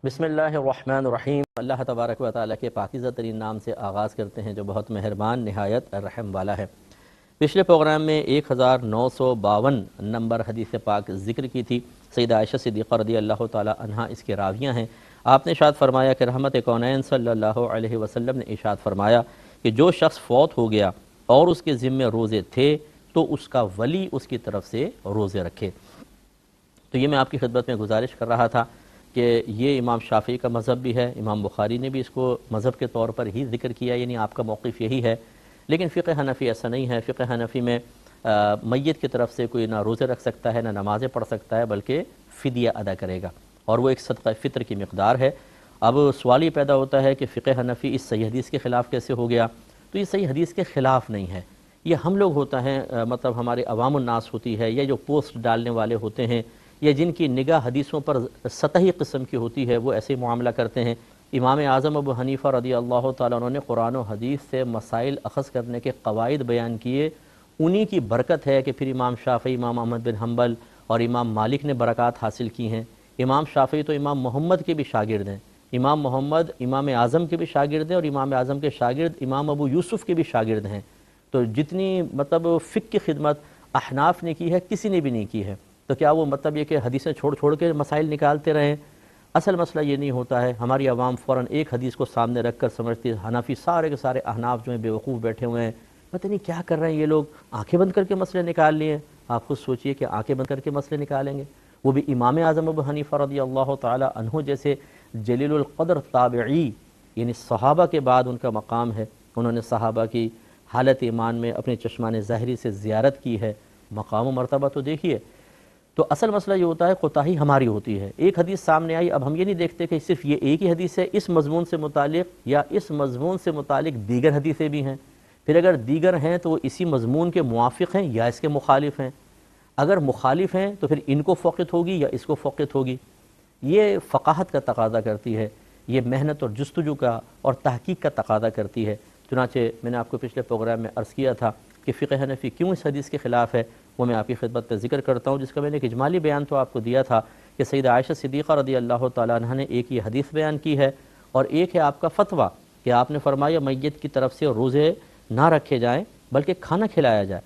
بسم اللہ الرحمن الرحیم۔ اللہ تبارک و تعالیٰ کے پاکیزہ ترین نام سے آغاز کرتے ہیں جو بہت مہربان نہایت رحم والا ہے۔ پچھلے پروگرام میں 1952 نمبر حدیث پاک ذکر کی تھی۔ سیدہ عائشہ صدیقہ رضی اللہ تعالیٰ عنہا اس کے راویہ ہیں۔ آپ نے ارشاد فرمایا کہ رحمت کونین صلی اللہ علیہ وسلم نے ارشاد فرمایا کہ جو شخص فوت ہو گیا اور اس کے ذمے روزے تھے تو اس کا ولی اس کی طرف سے روزے رکھے۔ تو یہ میں آپ کی خدمت میں گزارش کر رہا تھا کہ یہ امام شافعی کا مذہب بھی ہے، امام بخاری نے بھی اس کو مذہب کے طور پر ہی ذکر کیا، یعنی آپ کا موقف یہی ہے۔ لیکن فقہ حنفی ایسا نہیں ہے۔ فقہ حنفی میں میت کی طرف سے کوئی نہ روزے رکھ سکتا ہے نہ نمازیں پڑھ سکتا ہے، بلکہ فدیہ ادا کرے گا، اور وہ ایک صدقہ فطر کی مقدار ہے۔ اب سوال یہ پیدا ہوتا ہے کہ فقہ حنفی اس صحیح حدیث کے خلاف کیسے ہو گیا؟ تو یہ صحیح حدیث کے خلاف نہیں ہے، یہ ہم لوگ ہوتا ہے، مطلب ہمارے عوام الناس ہوتی ہے، یا جو پوسٹ ڈالنے والے ہوتے ہیں، یا جن کی نگاہ حدیثوں پر سطحی قسم کی ہوتی ہے، وہ ایسے معاملہ کرتے ہیں۔ امام اعظم ابو حنیفہ رضی اللہ تعالیٰ عنہ نے قرآن و حدیث سے مسائل اخذ کرنے کے قواعد بیان کیے، انہی کی برکت ہے کہ پھر امام شافعی، امام احمد بن حنبل اور امام مالک نے برکات حاصل کی ہیں۔ امام شافعی تو امام محمد کے بھی شاگرد ہیں، امام محمد امام اعظم کے بھی شاگرد ہیں، اور امام اعظم کے شاگرد امام ابو یوسف کے بھی شاگرد ہیں۔ تو جتنی مطلب فقہ کی خدمت احناف نے کی ہے، کسی نے بھی نہیں کی ہے۔ تو کیا وہ مطلب یہ کہ حدیثیں چھوڑ چھوڑ کے مسائل نکالتے رہیں؟ اصل مسئلہ یہ نہیں ہوتا ہے۔ ہماری عوام فوراً ایک حدیث کو سامنے رکھ کر سمجھتی ہے حنفی سارے کے سارے احناف جو ہیں بیوقوف بیٹھے ہوئے ہیں، پتہ نہیں کیا کر رہے ہیں یہ لوگ، آنکھیں بند کر کے مسئلے نکال لیے۔ آپ خود سوچئے کہ آنکھیں بند کر کے مسئلے نکالیں گے، وہ بھی امام اعظم ابو حنیفہ رضی اللہ تعالی عنہ جیسے جلیل القدر تابعی، یعنی صحابہ کے بعد ان کا مقام ہے، انہوں نے صحابہ کی حالت ایمان میں اپنے چشمان ظاہری سے زیارت کی ہے، مقام و مرتبہ تو دیکھیے۔ تو اصل مسئلہ یہ ہوتا ہے، کوتاہی ہماری ہوتی ہے۔ ایک حدیث سامنے آئی، اب ہم یہ نہیں دیکھتے کہ صرف یہ ایک ہی حدیث ہے اس مضمون سے متعلق، یا اس مضمون سے متعلق دیگر حدیثیں بھی ہیں۔ پھر اگر دیگر ہیں تو وہ اسی مضمون کے موافق ہیں یا اس کے مخالف ہیں۔ اگر مخالف ہیں تو پھر ان کو فوقیت ہوگی یا اس کو فوقیت ہوگی۔ یہ فقاہت کا تقاضا کرتی ہے، یہ محنت اور جستجو کا اور تحقیق کا تقاضا کرتی ہے۔ چنانچہ میں نے آپ کو پچھلے پروگرام میں عرض کیا تھا کہ فقہ حنفی کیوں اس حدیث کے خلاف ہے، وہ میں آپ کی خدمت پہ ذکر کرتا ہوں، جس کا میں نے ایک اجمالی بیان تو آپ کو دیا تھا کہ سیدہ عائشہ صدیقہ رضی اللہ تعالیٰ عنہ نے ایک یہ حدیث بیان کی ہے، اور ایک ہے آپ کا فتویٰ کہ آپ نے فرمایا میت کی طرف سے روزے نہ رکھے جائیں بلکہ کھانا کھلایا جائے،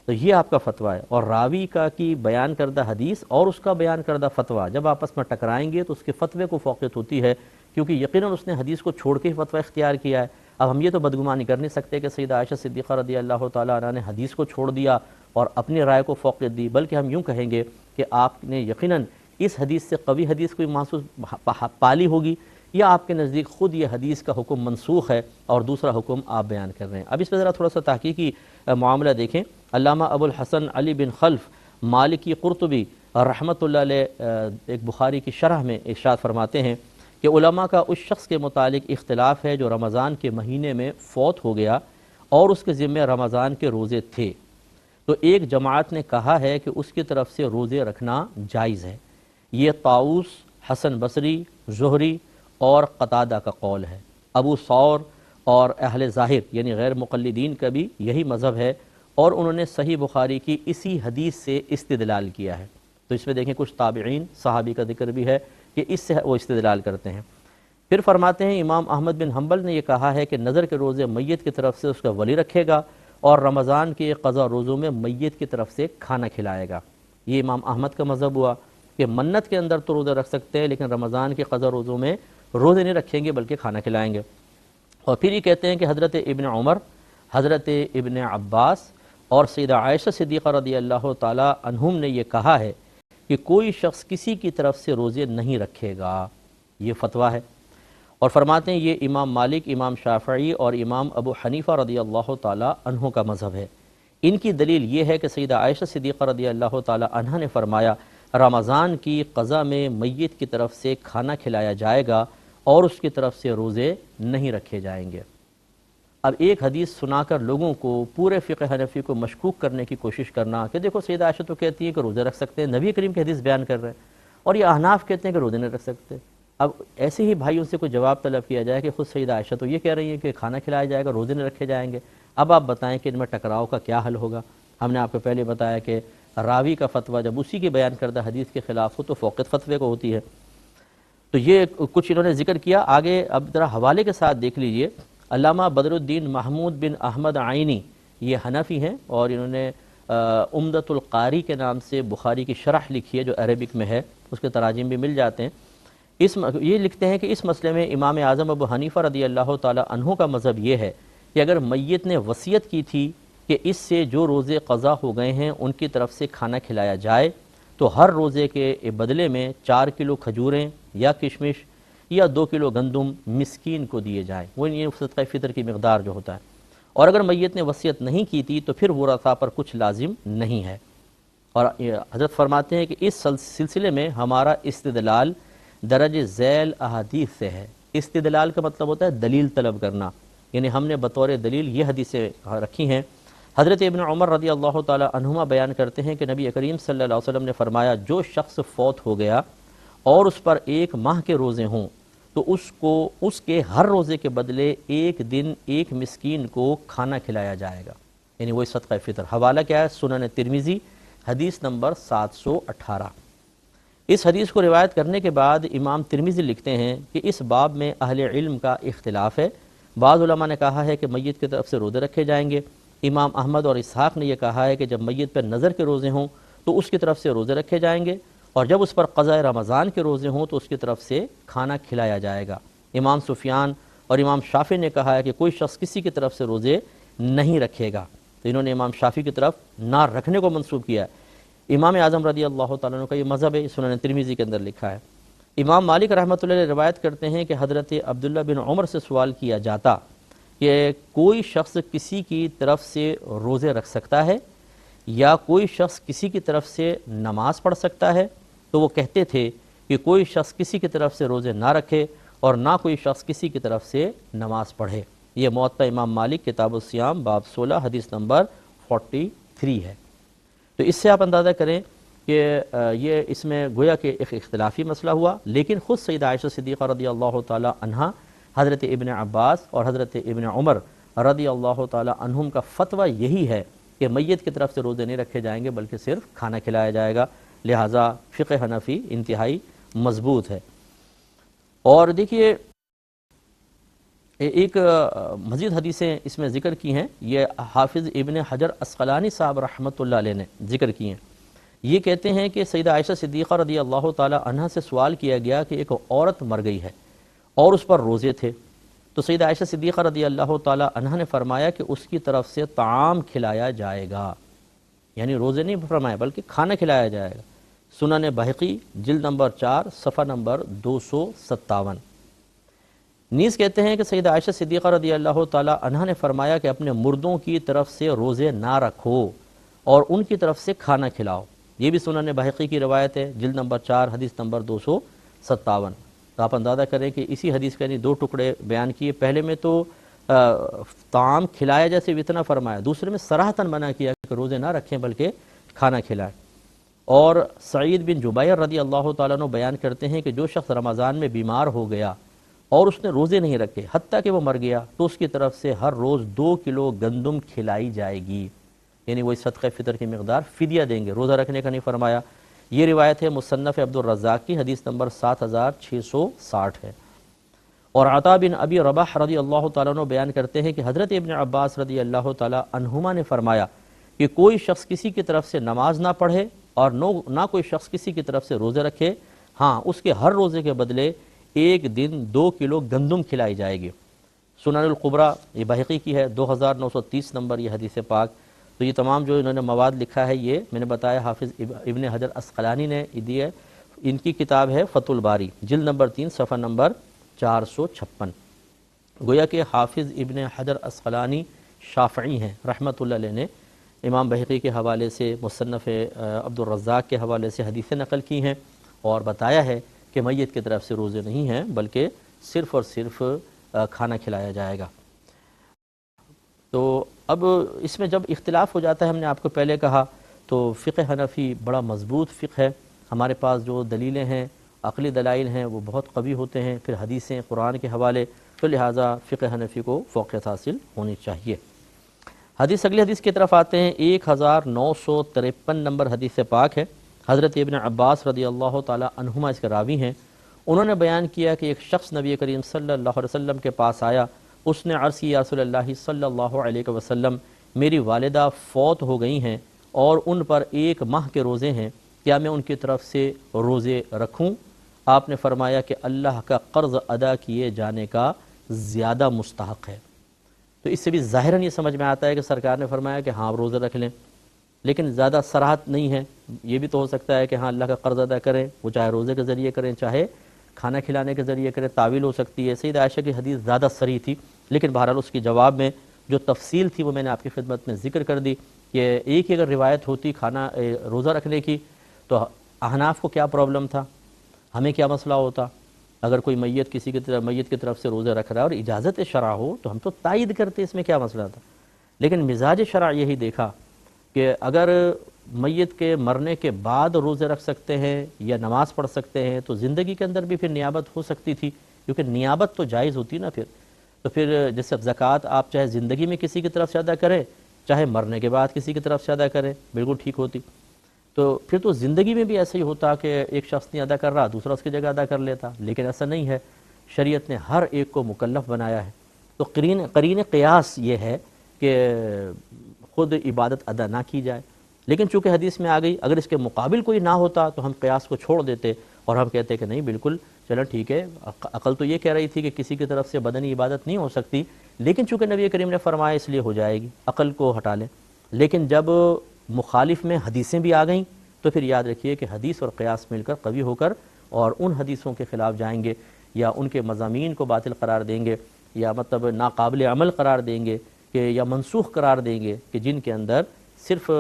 تو یہ آپ کا فتویٰ ہے۔ اور راوی کا کی بیان کردہ حدیث اور اس کا بیان کردہ فتویٰ جب آپس میں ٹکرائیں گے تو اس کے فتوے کو فوقیت ہوتی ہے، کیونکہ یقیناً اس نے حدیث کو چھوڑ کے ہی فتویٰ اختیار کیا ہے۔ اب ہم یہ تو بدگمانی کر نہیں سکتے کہ سیدہ عائشہ صدیقہ رضی اللہ تعالیٰ عنہ نے حدیث کو چھوڑ دیا اور اپنی رائے کو فوقیت دی، بلکہ ہم یوں کہیں گے کہ آپ نے یقیناً اس حدیث سے قوی حدیث کوئی محسوس پالی ہوگی، یا آپ کے نزدیک خود یہ حدیث کا حکم منسوخ ہے اور دوسرا حکم آپ بیان کر رہے ہیں۔ اب اس پہ ذرا تھوڑا سا تحقیقی معاملہ دیکھیں۔ علامہ ابو الحسن علی بن خلف مالکی قرطبی رحمۃ اللہ علیہ ایک بخاری کی شرح میں ارشاد فرماتے ہیں کہ علماء کا اس شخص کے متعلق اختلاف ہے جو رمضان کے مہینے میں فوت ہو گیا اور اس کے ذمہ رمضان کے روزے تھے، تو ایک جماعت نے کہا ہے کہ اس کی طرف سے روزے رکھنا جائز ہے۔ یہ طاؤس، حسن بصری، زہری اور قتادہ کا قول ہے۔ ابو ثور اور اہل ظاہر یعنی غیر مقلدین کا بھی یہی مذہب ہے، اور انہوں نے صحیح بخاری کی اسی حدیث سے استدلال کیا ہے۔ تو اس میں دیکھیں کچھ تابعین، صحابی کا ذکر بھی ہے کہ اس سے وہ استدلال کرتے ہیں۔ پھر فرماتے ہیں امام احمد بن حنبل نے یہ کہا ہے کہ نظر کے روزے میت کی طرف سے اس کا ولی رکھے گا، اور رمضان کے قضا روزوں میں میت کی طرف سے کھانا کھلائے گا۔ یہ امام احمد کا مذہب ہوا کہ منت کے اندر تو روزہ رکھ سکتے ہیں، لیکن رمضان کے قضا روزوں میں روزے نہیں رکھیں گے بلکہ کھانا کھلائیں گے۔ اور پھر یہ کہتے ہیں کہ حضرت ابن عمر، حضرت ابن عباس اور سیدہ عائشہ صدیقہ رضی اللہ تعالی عنہم نے یہ کہا ہے کہ کوئی شخص کسی کی طرف سے روزے نہیں رکھے گا، یہ فتویٰ ہے۔ اور فرماتے ہیں یہ امام مالک، امام شافعی اور امام ابو حنیفہ رضی اللہ تعالی عنہ کا مذہب ہے۔ ان کی دلیل یہ ہے کہ سیدہ عائشہ صدیقہ رضی اللہ تعالی عنہ نے فرمایا رمضان کی قضا میں میت کی طرف سے کھانا کھلایا جائے گا اور اس کی طرف سے روزے نہیں رکھے جائیں گے۔ اب ایک حدیث سنا کر لوگوں کو پورے فقہ حنفی کو مشکوک کرنے کی کوشش کرنا کہ دیکھو سیدہ عائشہ تو کہتی ہے کہ روزے رکھ سکتے ہیں، نبی کریم کی حدیث بیان کر رہے ہیں، اور یہ احناف کہتے ہیں کہ روزے نہیں رکھ سکتے۔ اب ایسے ہی بھائیوں سے کوئی جواب طلب کیا جائے کہ خود سیدہ عائشہ تو یہ کہہ رہی ہیں کہ کھانا کھلایا جائے گا، روزے نہیں رکھے جائیں گے، اب آپ بتائیں کہ ان میں ٹکراؤ کا کیا حل ہوگا؟ ہم نے آپ کو پہلے بتایا کہ راوی کا فتویٰ جب اسی کی بیان کردہ حدیث کے خلاف ہو تو فوقیت فتوے کو ہوتی ہے۔ تو یہ کچھ انہوں نے ذکر کیا. آگے اب ذرا حوالے کے ساتھ دیکھ لیجئے. علامہ بدر الدین محمود بن احمد عینی یہ حنفی ہیں اور انہوں نے عمدۃ القاری کے نام سے بخاری کی شرح لکھی ہے جو عربک میں ہے, اس کے تراجم بھی مل جاتے ہیں. یہ لکھتے ہیں کہ اس مسئلے میں امام اعظم ابو حنیفہ رضی اللہ تعالی عنہ کا مذہب یہ ہے کہ اگر میت نے وصیت کی تھی کہ اس سے جو روزے قضا ہو گئے ہیں ان کی طرف سے کھانا کھلایا جائے تو ہر روزے کے بدلے میں 4 کلو کھجوریں یا کشمش یا 2 کلو گندم مسکین کو دیے جائیں. وہ یہ صدقہ فطر کی مقدار جو ہوتا ہے. اور اگر میت نے وصیت نہیں کی تھی تو پھر ورثاء پر کچھ لازم نہیں ہے. اور حضرت فرماتے ہیں کہ اس سلسلے میں ہمارا استدلال درج ذیل احادیث سے ہے. استدلال کا مطلب ہوتا ہے دلیل طلب کرنا, یعنی ہم نے بطور دلیل یہ حدیثیں رکھی ہیں. حضرت ابن عمر رضی اللہ تعالی عنہما بیان کرتے ہیں کہ نبی کریم صلی اللہ علیہ وسلم نے فرمایا جو شخص فوت ہو گیا اور اس پر 1 ماہ کے روزے ہوں تو اس کے ہر روزے کے بدلے 1 دن 1 مسکین کو کھانا کھلایا جائے گا, یعنی وہی صدقہ فطر. حوالہ کیا ہے؟ سنن ترمذی حدیث نمبر 718. اس حدیث کو روایت کرنے کے بعد امام ترمذی لکھتے ہیں کہ اس باب میں اہل علم کا اختلاف ہے. بعض علماء نے کہا ہے کہ میت کی طرف سے روزے رکھے جائیں گے. امام احمد اور اسحاق نے یہ کہا ہے کہ جب میت پر نظر کے روزے ہوں تو اس کی طرف سے روزے رکھے جائیں گے, اور جب اس پر قضاء رمضان کے روزے ہوں تو اس کی طرف سے کھانا کھلایا جائے گا. امام سفیان اور امام شافعی نے کہا ہے کہ کوئی شخص کسی کی طرف سے روزے نہیں رکھے گا, تو انہوں نے امام شافعی کی طرف نہ رکھنے کو منسوب کیا ہے. امام اعظم رضی اللہ تعالیٰ عنہ کا یہ مذہب ہے, سنن ترمذی کے اندر لکھا ہے. امام مالک رحمۃ اللہ علیہ روایت کرتے ہیں کہ حضرت عبداللہ بن عمر سے سوال کیا جاتا کہ کوئی شخص کسی کی طرف سے روزے رکھ سکتا ہے یا کوئی شخص کسی کی طرف سے نماز پڑھ سکتا ہے, تو وہ کہتے تھے کہ کوئی شخص کسی کی طرف سے روزے نہ رکھے اور نہ کوئی شخص کسی کی طرف سے نماز پڑھے. یہ موطا امام مالک کتاب الصیام باب 16 حدیث نمبر 43 ہے. تو اس سے آپ اندازہ کریں کہ یہ اس میں گویا کہ ایک اختلافی مسئلہ ہوا, لیکن خود سیدہ عائشہ صدیقہ رضی اللہ تعالی عنہا, حضرت ابن عباس اور حضرت ابن عمر رضی اللہ تعالی عنہم کا فتویٰ یہی ہے کہ میت کی طرف سے روزے نہیں رکھے جائیں گے بلکہ صرف کھانا کھلایا جائے گا. لہٰذا فقہ حنفی انتہائی مضبوط ہے. اور دیکھیے ایک مزید حدیثیں اس میں ذکر کی ہیں, یہ حافظ ابن حجر عسقلانی صاحب رحمۃ اللہ علیہ نے ذکر کی ہیں. یہ کہتے ہیں کہ سیدہ عائشہ صدیقہ رضی اللہ تعالی عنہا سے سوال کیا گیا کہ ایک عورت مر گئی ہے اور اس پر روزے تھے, تو سیدہ عائشہ صدیقہ رضی اللہ تعالی عنہا نے فرمایا کہ اس کی طرف سے طعام کھلایا جائے گا, یعنی روزے نہیں فرمایا بلکہ کھانا کھلایا جائے گا. سنن بہقی جلد نمبر 4 صفحہ نمبر 257. نیز کہتے ہیں کہ سیدہ عائشہ صدیقہ رضی اللہ تعالی عنہا نے فرمایا کہ اپنے مردوں کی طرف سے روزے نہ رکھو اور ان کی طرف سے کھانا کھلاؤ. یہ بھی سنن بہقی کی روایت ہے, جلد نمبر 4 حدیث نمبر 257. تو آپ اندازہ کریں کہ اسی حدیث کے یعنی 2 ٹکڑے بیان کیے. پہلے میں تو طعام کھلایا جیسے اتنا فرمایا, دوسرے میں صراحتاً منع کیا کہ روزے نہ رکھیں بلکہ کھانا کھلائیں. اور سعید بن جبیر رضی اللہ تعالیٰ عنہ بیان کرتے ہیں کہ جو شخص رمضان میں بیمار ہو گیا اور اس نے روزے نہیں رکھے حتیٰ کہ وہ مر گیا تو اس کی طرف سے ہر روز 2 کلو گندم کھلائی جائے گی, یعنی وہی صدقہ فطر کی مقدار فدیہ دیں گے, روزہ رکھنے کا نہیں فرمایا. یہ روایت ہے مصنف عبد الرزاق کی حدیث نمبر 7660 ہے. اور عطا بن ابی رباح رضی اللہ تعالیٰ عنہ بیان کرتے ہیں کہ حضرت ابن عباس رضی اللہ تعالیٰ عنہما نے فرمایا کہ کوئی شخص کسی کی طرف سے نماز نہ پڑھے اور نہ کوئی شخص کسی کی طرف سے روزے رکھے, ہاں اس کے ہر روزے کے بدلے 1 دن 2 کلو گندم کھلائی جائے گی. سنن القبرا یہ بہقی کی ہے 2930 نمبر یہ حدیث پاک. تو یہ تمام جو انہوں نے مواد لکھا ہے یہ میں نے بتایا حافظ ابن حجر عسقلانی نے دی ہے. ان کی کتاب ہے فتح الباری جلد نمبر 3 صفحہ نمبر 456. گویا کہ حافظ ابن حجر عسقلانی شافعی ہیں رحمۃ اللہ علیہ نے امام بہقی کے حوالے سے مصنف عبد الرزاق کے حوالے سے حدیثیں نقل کی ہیں اور بتایا ہے کہ میت کی طرف سے روزے نہیں ہیں بلکہ صرف اور صرف کھانا کھلایا جائے گا. تو اب اس میں جب اختلاف ہو جاتا ہے, ہم نے آپ کو پہلے کہا تو فقہ حنفی بڑا مضبوط فقہ ہے. ہمارے پاس جو دلیلیں ہیں عقلی دلائل ہیں وہ بہت قوی ہوتے ہیں, پھر حدیثیں قرآن کے حوالے, تو لہٰذا فقہ حنفی کو فوقیت حاصل ہونی چاہیے. اگلی حدیث کی طرف آتے ہیں. 1953 نمبر حدیث پاک ہے. حضرت ابن عباس رضی اللہ تعالی عنہما اس کے راوی ہیں. انہوں نے بیان کیا کہ ایک شخص نبی کریم صلی اللہ علیہ وسلم کے پاس آیا، اس نے عرض کیا یا رسول اللہ صلی اللہ علیہ وسلم میری والدہ فوت ہو گئی ہیں اور ان پر 1 ماہ کے روزے ہیں، کیا میں ان کی طرف سے روزے رکھوں؟ آپ نے فرمایا کہ اللہ کا قرض ادا کیے جانے کا زیادہ مستحق ہے۔ تو اس سے بھی ظاہراً یہ سمجھ میں آتا ہے کہ سرکار نے فرمایا کہ ہاں روزے رکھ لیں، لیکن زیادہ صراحت نہیں ہے۔ یہ بھی تو ہو سکتا ہے کہ ہاں اللہ کا قرض ادا کریں، وہ چاہے روزے کے ذریعے کریں چاہے کھانا کھلانے کے ذریعے کریں، تعویل ہو سکتی ہے۔ سیدہ عائشہ کی حدیث زیادہ صریح تھی، لیکن بہرحال اس کی جواب میں جو تفصیل تھی وہ میں نے آپ کی خدمت میں ذکر کر دی کہ ایک ہی اگر روایت ہوتی روزہ رکھنے کی تو احناف کو کیا پرابلم تھا، ہمیں کیا مسئلہ ہوتا؟ اگر کوئی میت کی طرف سے روزے رکھ رہا ہے اور اجازت شرع ہو تو ہم تو تائید کرتے، اس میں کیا مسئلہ تھا؟ لیکن مزاج شرع یہی دیکھا کہ اگر میت کے مرنے کے بعد روزے رکھ سکتے ہیں یا نماز پڑھ سکتے ہیں تو زندگی کے اندر بھی پھر نیابت ہو سکتی تھی، کیونکہ نیابت تو جائز ہوتی نا پھر جیسے زکوٰۃ آپ چاہے زندگی میں کسی کی طرف سے ادا کریں چاہے مرنے کے بعد کسی کی طرف سے ادا کریں، بالکل ٹھیک ہوتی۔ تو پھر تو زندگی میں بھی ایسا ہی ہوتا کہ ایک شخص نہیں ادا کر رہا دوسرا اس کی جگہ ادا کر لیتا، لیکن ایسا نہیں ہے، شریعت نے ہر ایک کو مکلف بنایا ہے۔ تو قرین قیاس یہ ہے کہ خود عبادت ادا نہ کی جائے، لیکن چونکہ حدیث میں آ گئی اگر اس کے مقابل کوئی نہ ہوتا تو ہم قیاس کو چھوڑ دیتے اور ہم کہتے کہ نہیں بالکل چلو ٹھیک ہے، عقل تو یہ کہہ رہی تھی کہ کسی کی طرف سے بدنی عبادت نہیں ہو سکتی، لیکن چونکہ نبی کریم نے فرمایا اس لیے ہو جائے گی، عقل کو ہٹا لیں۔ لیکن جب مخالف میں حدیثیں بھی آ گئیں تو پھر یاد رکھیے کہ حدیث اور قیاس مل کر قوی ہو کر اور ان حدیثوں کے خلاف جائیں گے یا ان کے مضامین کو باطل قرار دیں گے یا مطلب ناقابل عمل قرار دیں گے کہ یا منسوخ قرار دیں گے کہ جن کے اندر صرف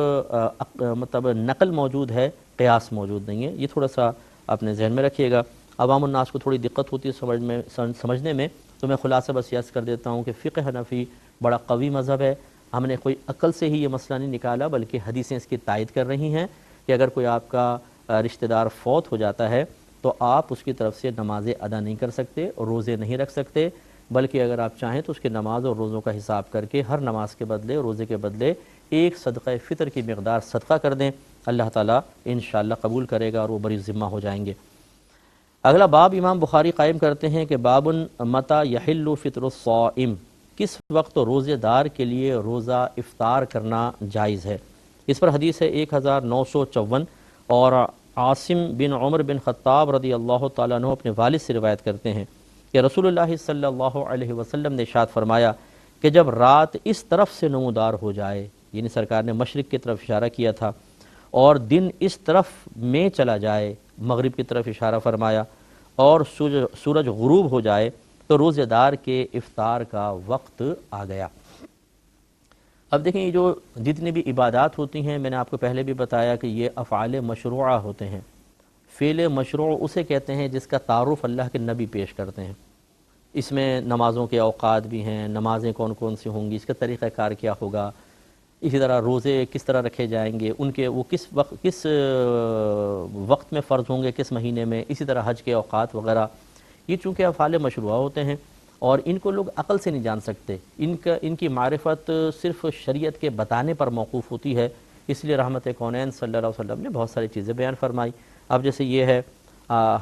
مطلب نقل موجود ہے، قیاس موجود نہیں ہے۔ یہ تھوڑا سا اپنے ذہن میں رکھیے گا۔ عوام الناس کو تھوڑی دقت ہوتی ہے سمجھنے میں، تو میں خلاصہ بس یاد کر دیتا ہوں کہ فقہ حنفی بڑا قوی مذہب ہے۔ ہم نے کوئی عقل سے ہی یہ مسئلہ نہیں نکالا بلکہ حدیثیں اس کی تائید کر رہی ہیں کہ اگر کوئی آپ کا رشتہ دار فوت ہو جاتا ہے تو آپ اس کی طرف سے نمازیں ادا نہیں کر سکتے اور روزے نہیں رکھ سکتے، بلکہ اگر آپ چاہیں تو اس کے نماز اور روزوں کا حساب کر کے ہر نماز کے بدلے روزے کے بدلے ایک صدقہ فطر کی مقدار صدقہ کر دیں، اللہ تعالیٰ انشاءاللہ قبول کرے گا اور وہ بری ذمہ ہو جائیں گے۔ اگلا باب امام بخاری قائم کرتے ہیں کہ باب متی یحل فطر الصائم، کس وقت روزے دار کے لیے روزہ افطار کرنا جائز ہے۔ اس پر حدیث ہے 1954 اور عاصم بن عمر بن خطاب رضی اللہ تعالیٰ عنہ اپنے والد سے روایت کرتے ہیں کہ رسول اللہ صلی اللہ علیہ وسلم نے ارشاد فرمایا کہ جب رات اس طرف سے نمودار ہو جائے، یعنی سرکار نے مشرق کی طرف اشارہ کیا تھا، اور دن اس طرف میں چلا جائے، مغرب کی طرف اشارہ فرمایا، اور سورج غروب ہو جائے تو روزے دار کے افطار کا وقت آ گیا۔ اب دیکھیں یہ جو جتنی بھی عبادات ہوتی ہیں میں نے آپ کو پہلے بھی بتایا کہ یہ افعال مشروعہ ہوتے ہیں۔ فعل مشروع اسے کہتے ہیں جس کا تعارف اللہ کے نبی پیش کرتے ہیں۔ اس میں نمازوں کے اوقات بھی ہیں، نمازیں کون کون سی ہوں گی، اس کا طریقہ کار کیا ہوگا، اسی طرح روزے کس طرح رکھے جائیں گے، ان کے وہ کس وقت میں فرض ہوں گے، کس مہینے میں، اسی طرح حج کے اوقات وغیرہ۔ یہ چونکہ افعال مشروعہ ہوتے ہیں اور ان کو لوگ عقل سے نہیں جان سکتے، ان کی معرفت صرف شریعت کے بتانے پر موقوف ہوتی ہے، اس لیے رحمت کونین صلی اللہ علیہ وسلم نے بہت ساری چیزیں بیان فرمائی۔ اب جیسے یہ ہے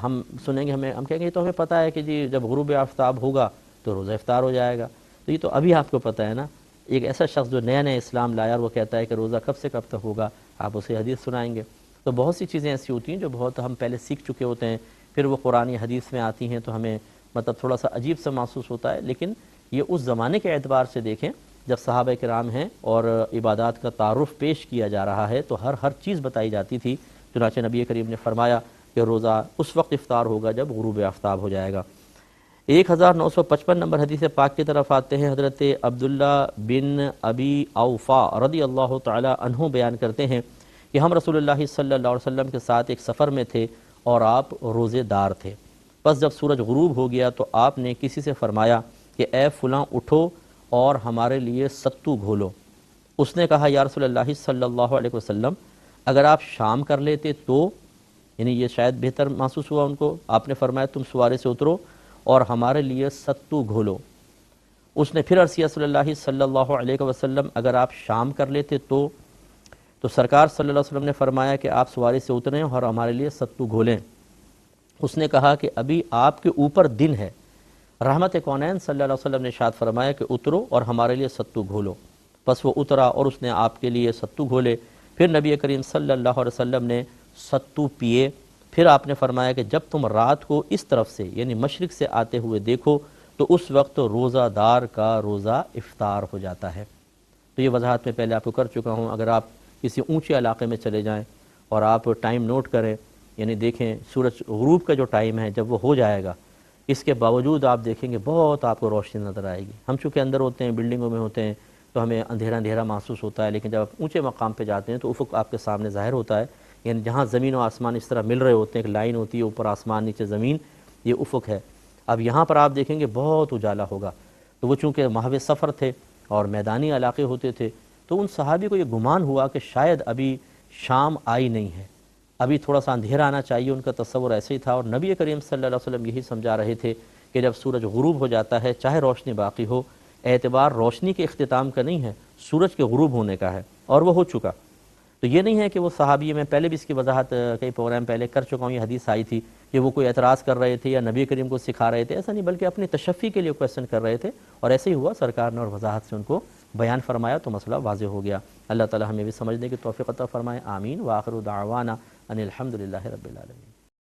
ہم سنیں گے، ہم کہیں گے یہ تو ہمیں پتہ ہے کہ جی جب غروب آفتاب ہوگا تو روزہ افطار ہو جائے گا، تو یہ تو ابھی آپ کو پتہ ہے نا۔ ایک ایسا شخص جو نیا اسلام لایا اور وہ کہتا ہے کہ روزہ کب سے کب تک ہوگا، آپ اسے حدیث سنائیں گے۔ تو بہت سی چیزیں ایسی ہوتی ہیں جو بہت ہم پہلے سیکھ چکے ہوتے ہیں، پھر وہ قرآن حدیث میں آتی ہیں تو ہمیں مطلب تھوڑا سا عجیب سا محسوس ہوتا ہے، لیکن یہ اس زمانے کے اعتبار سے دیکھیں جب صحابہ کرام ہیں اور عبادات کا تعارف پیش کیا جا رہا ہے تو ہر چیز بتائی جاتی تھی۔ چنانچہ نبی کریم نے فرمایا کہ روزہ اس وقت افطار ہوگا جب غروب آفتاب ہو جائے گا۔ 1955 نمبر حدیث پاک کی طرف آتے ہیں۔ حضرت عبداللہ بن ابی اوفا رضی اللہ تعالی عنہ بیان کرتے ہیں کہ ہم رسول اللہ صلی اللہ علیہ وسلم کے ساتھ ایک سفر میں تھے اور آپ روزے دار تھے۔ پس جب سورج غروب ہو گیا تو آپ نے کسی سے فرمایا کہ اے فلاں اٹھو اور ہمارے لیے ستو گھولو۔ اس نے کہا یا رسول اللہ صلی اللہ علیہ وسلم اگر آپ شام کر لیتے تو، یعنی یہ شاید بہتر محسوس ہوا ان کو۔ آپ نے فرمایا تم سوارے سے اترو اور ہمارے لیے ستو گھولو۔ اس نے پھر عرض کیا رسول اللہ صلی اللہ علیہ وسلم اگر آپ شام کر لیتے تو سرکار صلی اللہ علیہ وسلم نے فرمایا کہ آپ سواری سے اتریں اور ہمارے لیے ستو گھولیں۔ اس نے کہا کہ ابھی آپ کے اوپر دن ہے۔ رحمت کونین صلی اللہ علیہ وسلم نے ارشاد فرمایا کہ اترو اور ہمارے لیے ستو گھولو۔ پس وہ اترا اور اس نے آپ کے لیے ستو گھولے۔ پھر نبی کریم صلی اللہ علیہ وسلم نے ستو پیے۔ پھر آپ نے فرمایا کہ جب تم رات کو اس طرف سے یعنی مشرق سے آتے ہوئے دیکھو تو اس وقت روزہ دار کا روزہ افطار ہو جاتا ہے۔ تو یہ وضاحت میں پہلے آپ کو کر چکا ہوں۔ اگر آپ کسی اونچے علاقے میں چلے جائیں اور آپ ٹائم نوٹ کریں، یعنی دیکھیں سورج غروب کا جو ٹائم ہے جب وہ ہو جائے گا، اس کے باوجود آپ دیکھیں گے بہت آپ کو روشنی نظر آئے گی۔ ہم چونکہ اندر ہوتے ہیں، بلڈنگوں میں ہوتے ہیں، تو ہمیں اندھیرا اندھیرا محسوس ہوتا ہے، لیکن جب آپ اونچے مقام پہ جاتے ہیں تو افق آپ کے سامنے ظاہر ہوتا ہے، یعنی جہاں زمین و آسمان اس طرح مل رہے ہوتے ہیں، ایک لائن ہوتی ہے، اوپر آسمان نیچے زمین، یہ افق ہے۔ اب یہاں پر آپ دیکھیں گے بہت اجالا ہوگا۔ تو وہ چونکہ محو سفر تھے اور میدانی علاقے ہوتے تھے، تو ان صحابی کو یہ گمان ہوا کہ شاید ابھی شام آئی نہیں ہے، ابھی تھوڑا سا اندھیرا آنا چاہیے، ان کا تصور ایسے ہی تھا۔ اور نبی کریم صلی اللہ علیہ وسلم یہی سمجھا رہے تھے کہ جب سورج غروب ہو جاتا ہے چاہے روشنی باقی ہو، اعتبار روشنی کے اختتام کا نہیں ہے، سورج کے غروب ہونے کا ہے، اور وہ ہو چکا۔ تو یہ نہیں ہے کہ وہ صحابی، میں پہلے بھی اس کی وضاحت کئی پروگرام پہلے کر چکا ہوں، یہ حدیث آئی تھی کہ وہ کوئی اعتراض کر رہے تھے یا نبی کریم کو سکھا رہے تھے، ایسا نہیں، بلکہ اپنی تشفی کے لیے کویسچن کر رہے تھے، اور ایسے ہی ہوا، سرکار نے اور وضاحت سے ان کو بیان فرمایا تو مسئلہ واضح ہو گیا۔ اللہ تعالی ہمیں بھی سمجھنے کی توفیق عطا فرمائے، آمین۔ وآخر دعوانا ان الحمد للہ رب العالمین۔